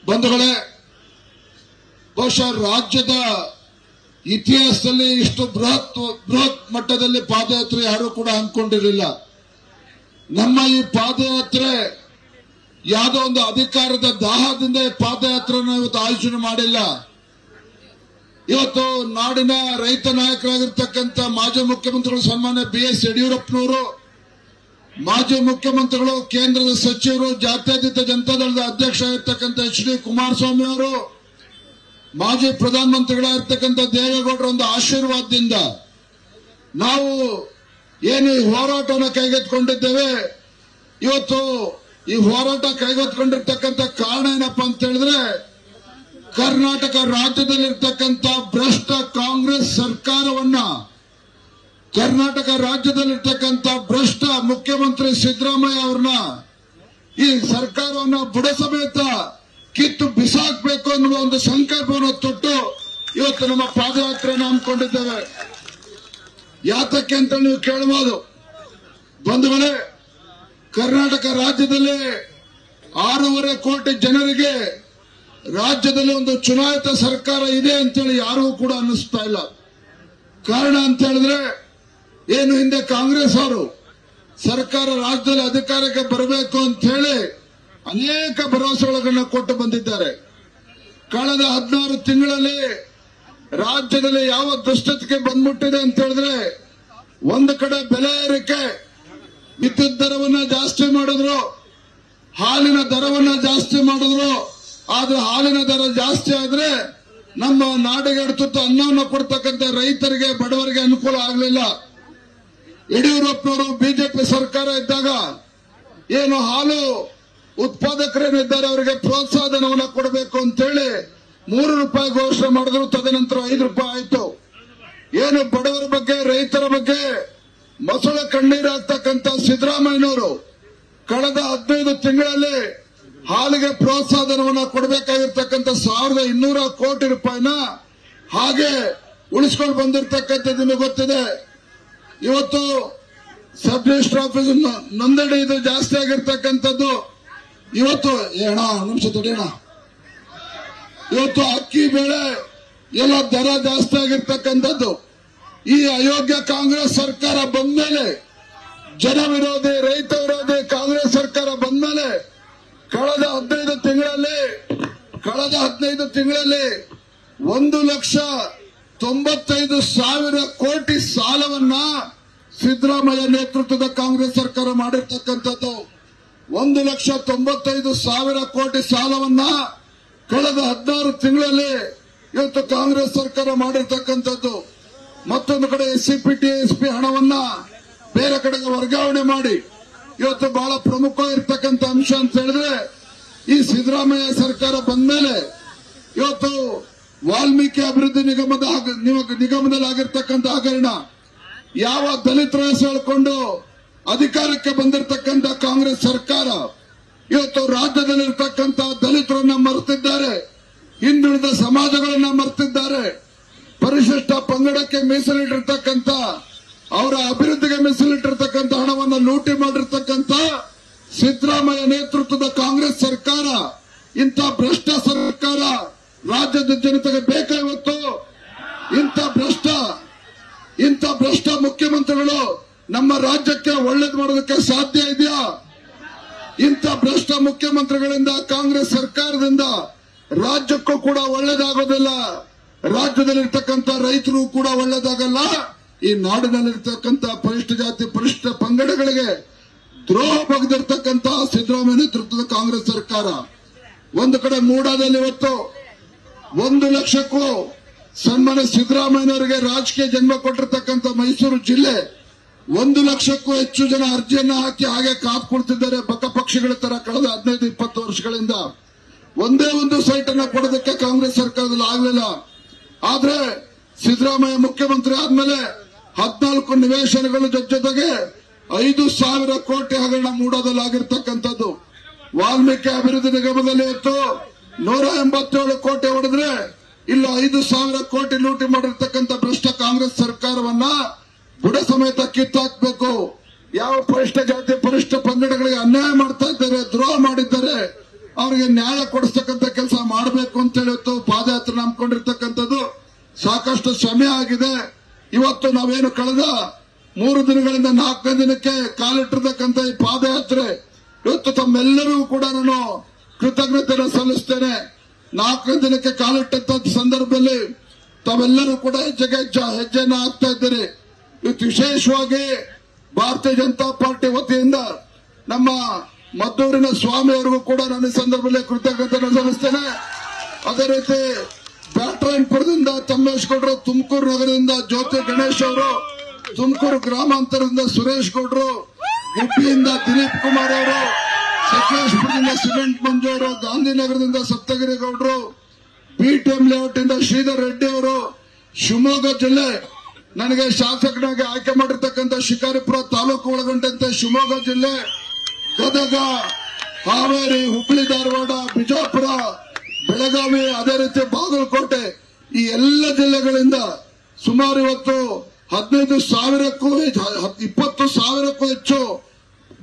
ಬಂಧುಗಳೇ, ಬಹುಶಃ ರಾಜ್ಯದ ಇತಿಹಾಸದಲ್ಲಿ ಇಷ್ಟು ಬೃಹತ್ ಮಟ್ಟದಲ್ಲಿ ಪಾದಯಾತ್ರೆ ಯಾರು ಕೂಡ ಅಂದ್ಕೊಂಡಿರಲಿಲ್ಲ. ನಮ್ಮ ಈ ಪಾದಯಾತ್ರೆ ಯಾವುದೋ ಒಂದು ಅಧಿಕಾರದ ದಾಹದಿಂದ ಈ ಪಾದಯಾತ್ರೆಯನ್ನು ಇವತ್ತು ಆಯೋಜನೆ ಮಾಡಿಲ್ಲ. ಇವತ್ತು ನಾಡಿನ ರೈತ ನಾಯಕರಾಗಿರ್ತಕ್ಕಂಥ ಮಾಜಿ ಮುಖ್ಯಮಂತ್ರಿಗಳು ಸನ್ಮಾನ್ಯ BS ಯಡಿಯೂರಪ್ಪನವರು, ಮಾಜಿ ಮುಖ್ಯಮಂತ್ರಿಗಳು, ಕೇಂದ್ರದ ಸಚಿವರು, ಜಾತ್ಯತೀತ ಜನತಾದಳದ ಅಧ್ಯಕ್ಷ ಆಗಿರ್ತಕ್ಕಂಥ HD ಕುಮಾರಸ್ವಾಮಿ ಅವರು, ಮಾಜಿ ಪ್ರಧಾನಮಂತ್ರಿಗಳಾಗಿರ್ತಕ್ಕಂಥ ದೇವೇಗೌಡರ ಒಂದು ಆಶೀರ್ವಾದದಿಂದ ನಾವು ಏನು ಈ ಹೋರಾಟವನ್ನು ಕೈಗೆತ್ತಿಕೊಂಡಿದ್ದೇವೆ. ಇವತ್ತು ಈ ಹೋರಾಟ ಕೈಗೆತ್ತಿಕೊಂಡಿರ್ತಕ್ಕಂಥ ಕಾರಣ ಏನಪ್ಪಾ ಅಂತ ಹೇಳಿದ್ರೆ, ಕರ್ನಾಟಕ ರಾಜ್ಯದಲ್ಲಿರ್ತಕ್ಕಂಥ ಭ್ರಷ್ಟ ಕಾಂಗ್ರೆಸ್ ಸರ್ಕಾರವನ್ನ, ಕರ್ನಾಟಕ ರಾಜ್ಯದಲ್ಲಿರ್ತಕ್ಕಂಥ ಭ್ರಷ್ಟ ಮುಖ್ಯಮಂತ್ರಿ ಸಿದ್ದರಾಮಯ್ಯ ಅವ್ರನ್ನ, ಈ ಸರ್ಕಾರವನ್ನ ಬುಡ ಸಮೇತ ಕಿತ್ತು ಬಿಸಾಕಬೇಕು ಅನ್ನುವ ಒಂದು ಸಂಕಲ್ಪವನ್ನು ತೊಟ್ಟು ಇವತ್ತು ನಮ್ಮ ಪಾದಯಾತ್ರೆಯನ್ನು ಹಮ್ಮಿಕೊಂಡಿದ್ದೇವೆ. ಯಾತಕ್ಕೆ ಅಂತ ನೀವು ಕೇಳಬಹುದು. ಬಂಧುಗಳೇ, ಕರ್ನಾಟಕ ರಾಜ್ಯದಲ್ಲಿ 6.5 ಕೋಟಿ ಜನರಿಗೆ ರಾಜ್ಯದಲ್ಲಿ ಒಂದು ಚುನಾಯಿತ ಸರ್ಕಾರ ಇದೆ ಅಂತೇಳಿ ಯಾರಿಗೂ ಕೂಡ ಅನ್ನಿಸ್ತಾ ಇಲ್ಲ. ಕಾರಣ ಅಂತ ಹೇಳಿದ್ರೆ, ಏನು ಹಿಂದೆ ಕಾಂಗ್ರೆಸ್ ಅವರು ಸರ್ಕಾರ ರಾಜ್ಯದಲ್ಲಿ ಅಧಿಕಾರಕ್ಕೆ ಬರಬೇಕು ಅಂತ ಹೇಳಿ ಅನೇಕ ಭರವಸೆಗಳನ್ನು ಕೊಟ್ಟು ಬಂದಿದ್ದಾರೆ. ಕಳೆದ 16 ತಿಂಗಳಲ್ಲಿ ರಾಜ್ಯದಲ್ಲಿ ಯಾವ ದುಷ್ಟತೆಗೆ ಬಂದ್ಬಿಟ್ಟಿದೆ ಅಂತ ಹೇಳಿದ್ರೆ, ಒಂದು ಕಡೆ ಬೆಲೆ ಏರಿಕೆ, ವಿದ್ಯುತ್ ದರವನ್ನ ಜಾಸ್ತಿ ಮಾಡಿದ್ರು, ಹಾಲಿನ ದರವನ್ನ ಜಾಸ್ತಿ ಮಾಡಿದ್ರು. ಆದ್ರೆ ಹಾಲಿನ ದರ ಜಾಸ್ತಿ ಆದ್ರೆ ನಮ್ಮ ನಾಡಿಗೆ ತುತ್ತು ಅನ್ನವನ್ನು ಕೊಡ್ತಕ್ಕಂಥ ರೈತರಿಗೆ, ಬಡವರಿಗೆ ಅನುಕೂಲ ಆಗಲಿಲ್ಲ. ಯಡಿಯೂರಪ್ಪನವರು ಬಿಜೆಪಿ ಸರ್ಕಾರ ಇದ್ದಾಗ ಏನು ಹಾಲು ಉತ್ಪಾದಕರೇನಿದ್ದಾರೆ ಅವರಿಗೆ ಪ್ರೋತ್ಸಾಹಧನವನ್ನು ಕೊಡಬೇಕು ಅಂತೇಳಿ 3 ರೂಪಾಯಿ ಘೋಷಣೆ ಮಾಡಿದ್ರು. ತದನಂತರ 5 ರೂಪಾಯಿ ಆಯ್ತು. ಏನು ಬಡವರ ಬಗ್ಗೆ, ರೈತರ ಬಗ್ಗೆ ಮೊಸಳೆ ಕಣ್ಣೀರಾಗ್ತಕ್ಕಂಥ ಸಿದ್ದರಾಮಯ್ಯನವರು ಕಳೆದ 15 ತಿಂಗಳಲ್ಲಿ ಹಾಲಿಗೆ ಪ್ರೋತ್ಸಾಹಧನವನ್ನು ಕೊಡಬೇಕಾಗಿರ್ತಕ್ಕಂಥ 1200 ಕೋಟಿ ರೂಪಾಯಿನ ಹಾಗೆ ಉಳಿಸ್ಕೊಂಡು ಬಂದಿರತಕ್ಕಂಥದ್ದು ನಿಮಗೆ ಗೊತ್ತಿದೆ. ಇವತ್ತು ಸಬ್ ರಿಜಿಸ್ಟರ್ ಆಫೀಸ್ ನೋಂದಣಿ ಇದು ಜಾಸ್ತಿ ಆಗಿರ್ತಕ್ಕಂಥದ್ದು. ಇವತ್ತು ನಿಮಿಷ ತಡೆಯೋಣ. ಇವತ್ತು ಅಕ್ಕಿ ಬೆಳೆ ಎಲ್ಲ ದರ ಜಾಸ್ತಿ ಆಗಿರ್ತಕ್ಕಂಥದ್ದು. ಈ ಅಯೋಗ್ಯ ಕಾಂಗ್ರೆಸ್ ಸರ್ಕಾರ ಬಂದ್ಮೇಲೆ, ಜನ ವಿರೋಧಿ, ರೈತ ವಿರೋಧಿ ಕಾಂಗ್ರೆಸ್ ಸರ್ಕಾರ ಬಂದ್ಮೇಲೆ ಕಳೆದ 15 ತಿಂಗಳಲ್ಲಿ 1,95,000 ಕೋಟಿ ಸಾಲವನ್ನ ಸಿದ್ದರಾಮಯ್ಯ ನೇತೃತ್ವದ ಕಾಂಗ್ರೆಸ್ ಸರ್ಕಾರ ಮಾಡಿರ್ತಕ್ಕಂಥದ್ದು. 1,95,000 ಕೋಟಿ ಸಾಲವನ್ನ ಕಳೆದ 16 ತಿಂಗಳಲ್ಲಿ ಇವತ್ತು ಕಾಂಗ್ರೆಸ್ ಸರ್ಕಾರ ಮಾಡಿರ್ತಕ್ಕಂಥದ್ದು. ಮತ್ತೊಂದು ಕಡೆ SCPT SP ಹಣವನ್ನ ಬೇರೆ ಕಡೆಗೆ ವರ್ಗಾವಣೆ ಮಾಡಿ ಇವತ್ತು ಬಹಳ ಪ್ರಮುಖವಾಗಿರ್ತಕ್ಕಂಥ ಅಂಶ ಅಂತ ಹೇಳಿದ್ರೆ, ಈ ಸಿದ್ದರಾಮಯ್ಯ ಸರ್ಕಾರ ಬಂದ್ಮೇಲೆ ಇವತ್ತು ವಾಲ್ಮೀಕಿ ಅಭಿವೃದ್ಧಿ ನಿಗಮದಲ್ಲಿ ಆಗಿರ್ತಕ್ಕಂಥ ಹಗರಣ, ಯಾವ ದಲಿತರ ಹೆಸರು ಹೇಳಿಕೊಂಡು ಅಧಿಕಾರಕ್ಕೆ ಬಂದಿರತಕ್ಕಂಥ ಕಾಂಗ್ರೆಸ್ ಸರ್ಕಾರ ಇವತ್ತು ರಾಜ್ಯದಲ್ಲಿರ್ತಕ್ಕಂಥ ದಲಿತರನ್ನ ಮರೆತಿದ್ದಾರೆ, ಹಿಂದುಳಿದ ಸಮಾಜಗಳನ್ನ ಮರೆತಿದ್ದಾರೆ, ಪರಿಶಿಷ್ಟ ಪಂಗಡಕ್ಕೆ ಮೀಸಲಿಟ್ಟಿರ್ತಕ್ಕಂಥ, ಅವರ ಅಭಿವೃದ್ಧಿಗೆ ಮೀಸಲಿಟ್ಟಿರ್ತಕ್ಕಂಥ ಹಣವನ್ನು ಲೂಟಿ ಮಾಡಿರ್ತಕ್ಕಂಥ ಸಿದ್ದರಾಮಯ್ಯ ನೇತೃತ್ವದ ಕಾಂಗ್ರೆಸ್ ಸರ್ಕಾರ, ಇಂಥ ಭ್ರಷ್ಟ ಸರ್ಕಾರ ರಾಜ್ಯದ ಜನತೆಗೆ ಬೇಕಾ ಇವತ್ತು? ಇಂಥ ಭ್ರಷ್ಟ ಮುಖ್ಯಮಂತ್ರಿಗಳು ನಮ್ಮ ರಾಜ್ಯಕ್ಕೆ ಒಳ್ಳೇದು ಮಾಡೋದಕ್ಕೆ ಸಾಧ್ಯ ಇದೆಯಾ? ಇಂಥ ಭ್ರಷ್ಟ ಮುಖ್ಯಮಂತ್ರಿಗಳಿಂದ, ಕಾಂಗ್ರೆಸ್ ಸರ್ಕಾರದಿಂದ ರಾಜ್ಯಕ್ಕೂ ಕೂಡ ಒಳ್ಳೇದಾಗೋದಿಲ್ಲ, ರಾಜ್ಯದಲ್ಲಿರ್ತಕ್ಕಂಥ ರೈತರು ಕೂಡ ಒಳ್ಳೇದಾಗಲ್ಲ. ಈ ನಾಡಿನಲ್ಲಿರ್ತಕ್ಕಂಥ ಪರಿಶಿಷ್ಟ ಜಾತಿ, ಪರಿಶಿಷ್ಟ ಪಂಗಡಗಳಿಗೆ ದ್ರೋಹ ಬಗೆದಿರ್ತಕ್ಕಂಥ ಸಿದ್ದರಾಮಯ್ಯ ನೇತೃತ್ವದ ಕಾಂಗ್ರೆಸ್ ಸರ್ಕಾರ. ಒಂದು ಕಡೆ ಮೂಡಾದಲ್ಲಿ ಇವತ್ತು 1 ಲಕ್ಷಕ್ಕೂ ಸನ್ಮಾನ್ಯ ಸಿದ್ದರಾಮಯ್ಯನವರಿಗೆ ರಾಜಕೀಯ ಜನ್ಮ ಕೊಟ್ಟಿರ್ತಕ್ಕಂಥ ಮೈಸೂರು ಜಿಲ್ಲೆ 1 ಲಕ್ಷಕ್ಕೂ ಹೆಚ್ಚು ಜನ ಅರ್ಜಿಯನ್ನ ಹಾಕಿ ಹಾಗೆ ಕಾದು ಕೊಡ್ತಿದ್ದಾರೆ, ಬಕ ಪಕ್ಷಿಗಳ ತರ. ಕಳೆದ 15-20 ವರ್ಷಗಳಿಂದ ಒಂದೇ ಒಂದು ಸೈಟ್ ಅನ್ನ ಕೊಡೋದಕ್ಕೆ ಕಾಂಗ್ರೆಸ್ ಸರ್ಕಾರದಲ್ಲಿ ಆಗಲಿಲ್ಲ. ಆದ್ರೆ ಸಿದ್ದರಾಮಯ್ಯ ಮುಖ್ಯಮಂತ್ರಿ ಆದ್ಮೇಲೆ 14 ನಿವೇಶನಗಳ ಜೊತೆಗೆ 5,000 ಕೋಟಿ ಹಗರಣ ಮೂಡೋದಲ್ಲಿ ಆಗಿರ್ತಕ್ಕಂಥದ್ದು. ವಾಲ್ಮೀಕಿ ಅಭಿವೃದ್ಧಿ ನಿಗಮದಲ್ಲಿ ಇವತ್ತು 187 ಕೋಟಿ ಹೊಡೆದ್ರೆ ಇಲ್ಲ 5,000 ಕೋಟಿ ಲೂಟಿ ಮಾಡಿರ್ತಕ್ಕಂಥ ಭ್ರಷ್ಟ ಕಾಂಗ್ರೆಸ್ ಸರ್ಕಾರವನ್ನ ಬುಡ ಸಮೇತ ಕಿತ್ತಾಕ್ಬೇಕು. ಯಾವ ಪರಿಷ್ಠ ಜಾತಿ, ಪರಿಷ್ಠ ಪಂಗಡಗಳಿಗೆ ಅನ್ಯಾಯ ಮಾಡ್ತಾ ಇದ್ದಾರೆ, ದ್ರೋಹ ಮಾಡಿದ್ದಾರೆ, ಅವರಿಗೆ ನ್ಯಾಯ ಕೊಡಿಸ್ತಕ್ಕಂಥ ಕೆಲಸ ಮಾಡಬೇಕು ಅಂತ ಹೇಳಿ ಪಾದಯಾತ್ರೆ ನಂಬಿಕೊಂಡಿರ್ತಕ್ಕಂಥದ್ದು ಸಾಕಷ್ಟು ಶ್ರಮೆ ಆಗಿದೆ. ಇವತ್ತು ನಾವೇನು ಕಳೆದ 3 ದಿನಗಳಿಂದ 4ನೇ ದಿನಕ್ಕೆ ಕಾಲಿಟ್ಟಿರ್ತಕ್ಕಂಥ ಈ ಪಾದಯಾತ್ರೆ ಇವತ್ತು ತಮ್ಮೆಲ್ಲರಿಗೂ ಕೂಡ ನಾನು ಕೃತಜ್ಞತೆಯನ್ನು ಸಲ್ಲಿಸ್ತೇನೆ. 4ನೇ ದಿನಕ್ಕೆ ಕಾಲಿಟ್ಟಂತ ಸಂದರ್ಭದಲ್ಲಿ ತಾವೆಲ್ಲರೂ ಕೂಡ ಹೆಜ್ಜೆಯನ್ನು ಹಾಕ್ತಾ ಇದ್ದೀರಿ. ಇವತ್ತು ವಿಶೇಷವಾಗಿ ಭಾರತೀಯ ಜನತಾ ಪಾರ್ಟಿ ವತಿಯಿಂದ ನಮ್ಮ ಮದ್ದೂರಿನ ಸ್ವಾಮಿಯವರಿಗೂ ಕೂಡ ನಾನು ಈ ಸಂದರ್ಭದಲ್ಲಿ ಕೃತಜ್ಞತೆಯನ್ನು ಸಲ್ಲಿಸ್ತೇನೆ. ಅದೇ ರೀತಿ ಬ್ಯಾಟರಾಯನಪುರದಿಂದ ತಮ್ಮೇಶ್ ಗೌಡರು, ತುಮಕೂರು ನಗರದಿಂದ ಜ್ಯೋತಿ ಗಣೇಶ್ ಅವರು, ತುಮಕೂರು ಗ್ರಾಮಾಂತರದಿಂದ ಸುರೇಶ್ ಗೌಡರು, ಗುಬ್ಬಿಯಿಂದ ದಿಲೀಪ್ ಕುಮಾರ್ ಅವರು, ಸಕಲೇಶ್ಪುರದಿಂದ ಸಿಮೆಂಟ್ ಮಂಜು ಅವರು, ಗಾಂಧಿನಗರದಿಂದ ಸಪ್ತಗಿರಿ ಗೌಡರು, ಬಿಟಿಎಂ ಲೇಔಟ್ ಇಂದ ಶ್ರೀಧರ್ ರೆಡ್ಡಿ ಅವರು, ಶಿವಮೊಗ್ಗ ಜಿಲ್ಲೆ ನನಗೆ ಶಾಸಕನಾಗಿ ಆಯ್ಕೆ ಮಾಡಿರ್ತಕ್ಕಂಥ ಶಿಕಾರಿಪುರ ತಾಲೂಕು ಒಳಗೊಂಡಂತೆ ಶಿವಮೊಗ್ಗ ಜಿಲ್ಲೆ, ಗದಗ, ಹಾವೇರಿ, ಹುಬ್ಬಳ್ಳಿ ಧಾರವಾಡ, ಬಿಜಾಪುರ, ಬೆಳಗಾವಿ, ಅದೇ ರೀತಿ ಬಾಗಲಕೋಟೆ, ಈ ಎಲ್ಲ ಜಿಲ್ಲೆಗಳಿಂದ ಸುಮಾರು ಇವತ್ತು 15,000ಕ್ಕೂ 20,000ಕ್ಕೂ ಹೆಚ್ಚು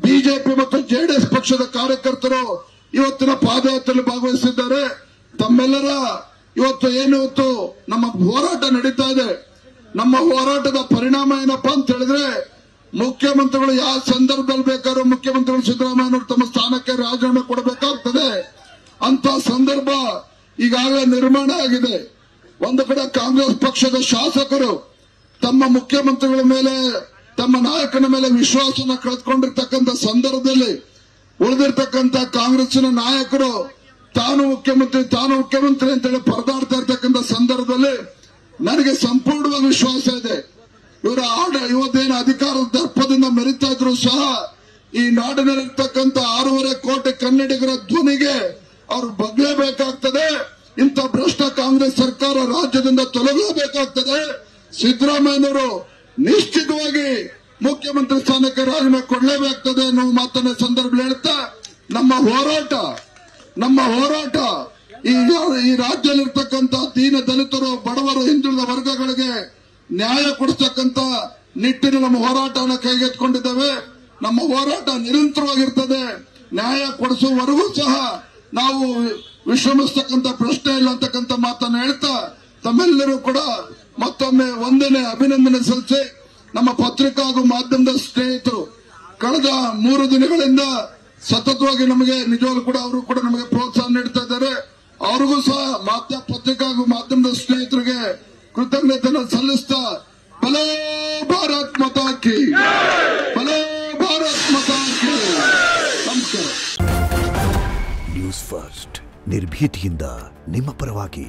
ಬಿಜೆಪಿ ಮತ್ತು ಜೆಡಿಎಸ್ ಪಕ್ಷದ ಕಾರ್ಯಕರ್ತರು ಇವತ್ತಿನ ಪಾದಯಾತ್ರೆಯಲ್ಲಿ ಭಾಗವಹಿಸಿದ್ದಾರೆ. ತಮ್ಮೆಲ್ಲರ ಇವತ್ತು ನಮ್ಮ ಹೋರಾಟ ನಡೀತಾ ಇದೆ. ನಮ್ಮ ಹೋರಾಟದ ಪರಿಣಾಮ ಏನಪ್ಪಾ ಅಂತ ಹೇಳಿದ್ರೆ, ಮುಖ್ಯಮಂತ್ರಿಗಳು ಯಾವ ಸಂದರ್ಭದಲ್ಲಿ ಬೇಕಾದ್ರೂ ಮುಖ್ಯಮಂತ್ರಿಗಳು ಸಿದ್ದರಾಮಯ್ಯನವರು ತಮ್ಮ ಸ್ಥಾನಕ್ಕೆ ರಾಜೀನಾಮೆ ಕೊಡಬೇಕಾಗ್ತದೆ. ಅಂತ ಸಂದರ್ಭ ಈಗಾಗಲೇ ನಿರ್ಮಾಣ ಆಗಿದೆ. ಒಂದು ಕಡೆ ಕಾಂಗ್ರೆಸ್ ಪಕ್ಷದ ಶಾಸಕರು ತಮ್ಮ ಮುಖ್ಯಮಂತ್ರಿಗಳ ಮೇಲೆ, ತಮ್ಮ ನಾಯಕನ ಮೇಲೆ ವಿಶ್ವಾಸನ ಕಳೆದುಕೊಂಡಿರ್ತಕ್ಕಂಥ ಸಂದರ್ಭದಲ್ಲಿ ಉಳಿದಿರ್ತಕ್ಕಂಥ ಕಾಂಗ್ರೆಸ್ಸಿನ ನಾಯಕರು ತಾನು ಮುಖ್ಯಮಂತ್ರಿ ಅಂತೇಳಿ ಪರದಾಡ್ತಾ ಇರ್ತಕ್ಕಂಥ ಸಂದರ್ಭದಲ್ಲಿ ನನಗೆ ಸಂಪೂರ್ಣವಾಗಿ ವಿಶ್ವಾಸ ಇದೆ. ಇವತ್ತೇನು ಅಧಿಕಾರದ ದರ್ಪದಿಂದ ಮೆರಿತಾ ಇದ್ರು ಸಹ ಈ ನಾಡಿನಲ್ಲಿರ್ತಕ್ಕಂಥ 6.5 ಕೋಟಿ ಕನ್ನಡಿಗರ ಧ್ವನಿಗೆ ಅವರು ಬಗ್ಲೇಬೇಕಾಗ್ತದೆ. ಇಂಥ ಭ್ರಷ್ಟ ಕಾಂಗ್ರೆಸ್ ಸರ್ಕಾರ ರಾಜ್ಯದಿಂದ ತೊಲಗಲೇಬೇಕಾಗ್ತದೆ. ಸಿದ್ದರಾಮಯ್ಯನವರು ನಿಶ್ಚಿತವಾಗಿ ಮುಖ್ಯಮಂತ್ರಿ ಸ್ಥಾನಕ್ಕೆ ರಾಜೀನಾಮೆ ಕೊಡಲೇಬೇಕಾಗ್ತದೆ ಅನ್ನೋ ಮಾತನ್ನ ಸಂದರ್ಭದಲ್ಲಿ ಹೇಳ್ತಾ, ನಮ್ಮ ಹೋರಾಟ ಈ ರಾಜ್ಯದಲ್ಲಿರ್ತಕ್ಕಂಥ ದೀನ ದಲಿತರು, ಬಡವರು, ಹಿಂದುಳಿದ ವರ್ಗಗಳಿಗೆ ನ್ಯಾಯ ಕೊಡಿಸ್ತಕ್ಕಂಥ ನಿಟ್ಟಿನ ನಮ್ಮ ಹೋರಾಟವನ್ನು ಕೈಗೆತ್ತಿಕೊಂಡಿದ್ದೇವೆ. ನಮ್ಮ ಹೋರಾಟ ನಿರಂತರವಾಗಿರ್ತದೆ. ನ್ಯಾಯ ಕೊಡಿಸುವವರೆಗೂ ಸಹ ನಾವು ವಿಶ್ರಮಿಸ್ತಕ್ಕಂಥ ಪ್ರಶ್ನೆ ಇಲ್ಲ ಅಂತಕ್ಕಂಥ ಮಾತನ್ನು ಹೇಳ್ತಾ, ತಮ್ಮೆಲ್ಲರೂ ಕೂಡ ಮತ್ತೊಮ್ಮೆ ಅಭಿನಂದನೆ ಸಲ್ಲಿಸಿ, ನಮ್ಮ ಪತ್ರಿಕಾ ಹಾಗೂ ಮಾಧ್ಯಮದ ಸ್ನೇಹಿತರು ಕಳೆದ 3 ದಿನಗಳಿಂದ ಸತತವಾಗಿ ನಮಗೆ ನಿಜವಾಗ್ಲೂ ಕೂಡ ಅವರು ಕೂಡ ನಮಗೆ ಪ್ರೋತ್ಸಾಹ ನೀಡ್ತಾ ಇದ್ದಾರೆ. ಅವ್ರಿಗೂ ಸಹ ಪತ್ರಿಕಾ ಹಾಗೂ ಮಾಧ್ಯಮದ ಸ್ನೇಹಿತರಿಗೆ ಕೃತಜ್ಞತೆಯನ್ನು ಸಲ್ಲಿಸ್ತಾ, ಭಲೋ ಭಾರತ್ ಮಾತಾ ಕಿ, ಭಲೋ ಭಾರತ್ ಮಾತಾ ಕಿ. ನಮಸ್ಕಾರ. ನ್ಯೂಸ್ ಫಸ್ಟ್ ನಿರ್ಭೀತಿಯಿಂದ ನಿಮ್ಮ ಪರವಾಗಿ.